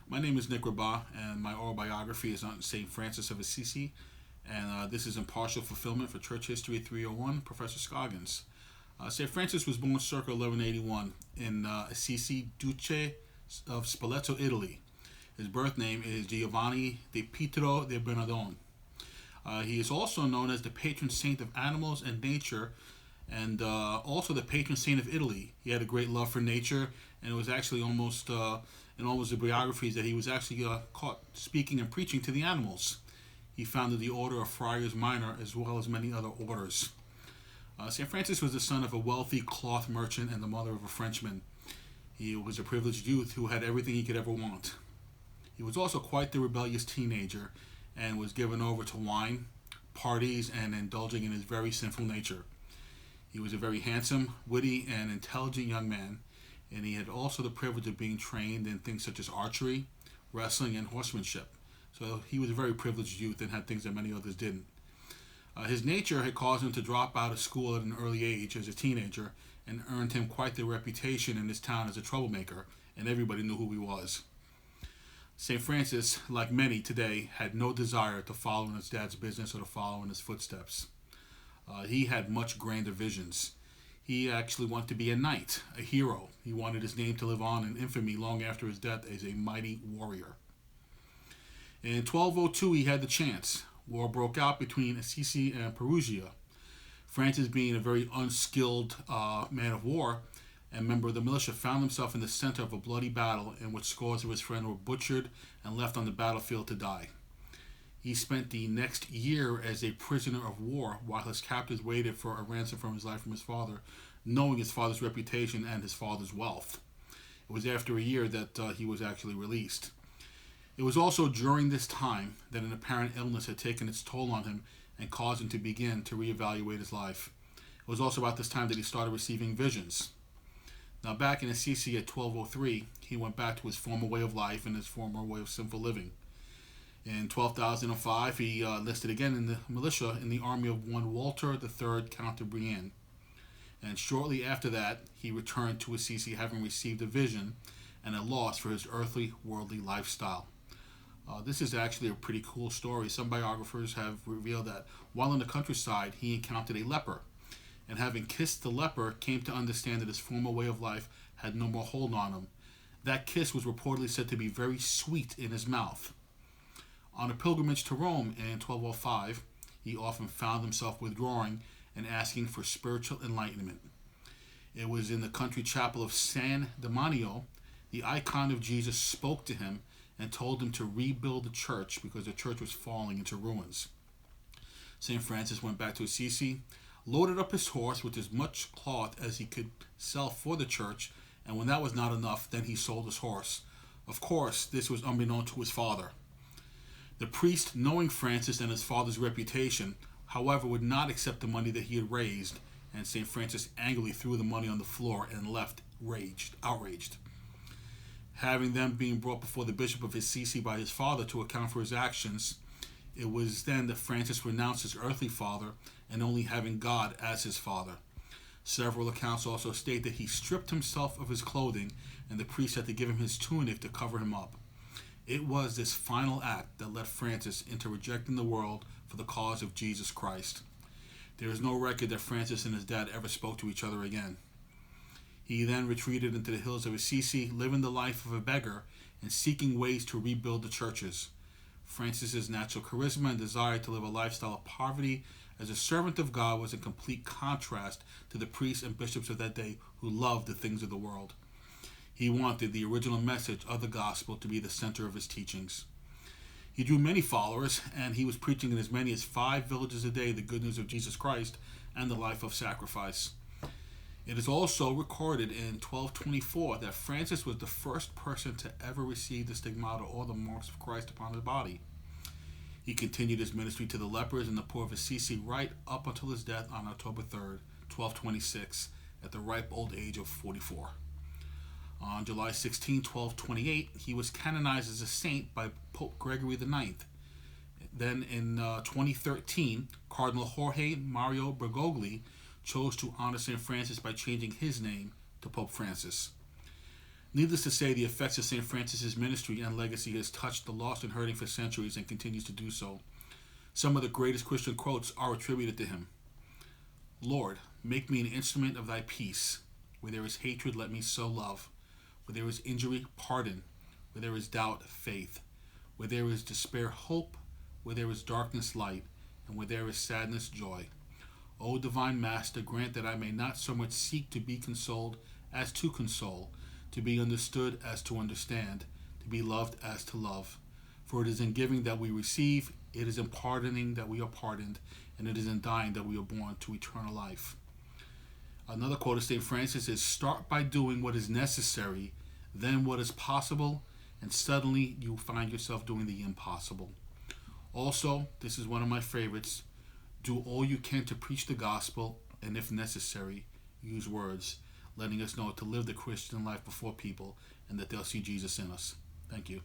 My name is Nick Rabat, and my autobiography is on St. Francis of Assisi, and this is Impartial Fulfillment for Church History 301, Professor Scoggins. St. Francis was born circa 1181 in Assisi, Duce of Spoleto, Italy. His birth name is Giovanni de Pietro de Bernardone. He is also known as the patron saint of animals and nature, and also the patron saint of Italy. He had a great love for nature, and it was actually almost in almost the biographies that he was actually caught speaking and preaching to the animals. He founded the Order of Friars Minor as well as many other orders. St. Francis was the son of a wealthy cloth merchant and the mother of a Frenchman. He was a privileged youth who had everything he could ever want. He was also quite the rebellious teenager and was given over to wine, parties, and indulging in his very sinful nature. He was a very handsome, witty, and intelligent young man, and he had also the privilege of being trained in things such as archery, wrestling, and horsemanship. So he was a very privileged youth and had things that many others didn't. His nature had caused him to drop out of school at an early age as a teenager and earned him quite the reputation in his town as a troublemaker, and everybody knew who he was. St. Francis, like many today, had no desire to follow in his dad's business or to follow in his footsteps. He had much grander visions. He actually wanted to be a knight, a hero. He wanted his name to live on in infamy long after his death as a mighty warrior. In 1202, he had the chance. War broke out between Assisi and Perugia. Francis, being a very unskilled man of war and member of the militia, found himself in the center of a bloody battle in which scores of his friends were butchered and left on the battlefield to die. He spent the next year as a prisoner of war while his captors waited for a ransom from his life from his father, knowing his father's reputation and his father's wealth. It was after a year that he was actually released. It was also during this time that an apparent illness had taken its toll on him and caused him to begin to reevaluate his life. It was also about this time that he started receiving visions. Now, back in Assisi at 1203, he went back to his former way of life and his former way of sinful living. In 12,005, he enlisted again in the militia in the army of one Walter III, Count of Brienne. And shortly after that, he returned to Assisi, having received a vision and a loss for his earthly, worldly lifestyle. This is actually a pretty cool story. Some biographers have revealed that while in the countryside, he encountered a leper, and having kissed the leper, came to understand that his former way of life had no more hold on him. That kiss was reportedly said to be very sweet in his mouth. On a pilgrimage to Rome in 1205, he often found himself withdrawing and asking for spiritual enlightenment. It was in the country chapel of San Demanio, the icon of Jesus spoke to him and told him to rebuild the church because the church was falling into ruins. St. Francis went back to Assisi, loaded up his horse with as much cloth as he could sell for the church, and when that was not enough, then he sold his horse. Of course, this was unbeknown to his father. The priest, knowing Francis and his father's reputation, however, would not accept the money that he had raised, and St. Francis angrily threw the money on the floor and left outraged. Having them being brought before the Bishop of Assisi by his father to account for his actions, it was then that Francis renounced his earthly father and only having God as his father. Several accounts also state that he stripped himself of his clothing and the priest had to give him his tunic to cover him up. It was this final act that led Francis into rejecting the world for the cause of Jesus Christ. There is no record that Francis and his dad ever spoke to each other again. He then retreated into the hills of Assisi, living the life of a beggar and seeking ways to rebuild the churches. Francis's natural charisma and desire to live a lifestyle of poverty as a servant of God was in complete contrast to the priests and bishops of that day who loved the things of the world. He wanted the original message of the gospel to be the center of his teachings. He drew many followers, and he was preaching in as many as 5 villages a day the good news of Jesus Christ and the life of sacrifice. It is also recorded in 1224 that Francis was the first person to ever receive the stigmata or the marks of Christ upon his body. He continued his ministry to the lepers and the poor of Assisi right up until his death on October 3rd, 1226, at the ripe old age of 44. On July 16, 1228, he was canonized as a saint by Pope Gregory IX. Then in 2013, Cardinal Jorge Mario Bergoglio chose to honor St. Francis by changing his name to Pope Francis. Needless to say, the effects of St. Francis's ministry and legacy has touched the lost and hurting for centuries and continues to do so. Some of the greatest Christian quotes are attributed to him. Lord, make me an instrument of thy peace. Where there is hatred, let me sow love. Where there is injury, pardon. Where there is doubt, faith. Where there is despair, hope. Where there is darkness, light. And where there is sadness, joy. O divine Master, grant that I may not so much seek to be consoled as to console, to be understood as to understand, to be loved as to love. For it is in giving that we receive, it is in pardoning that we are pardoned, and it is in dying that we are born to eternal life. Another quote of St. Francis is, start by doing what is necessary, then what is possible, and suddenly you find yourself doing the impossible. Also, this is one of my favorites, do all you can to preach the gospel, and if necessary, use words, letting us know to live the Christian life before people and that they'll see Jesus in us. Thank you.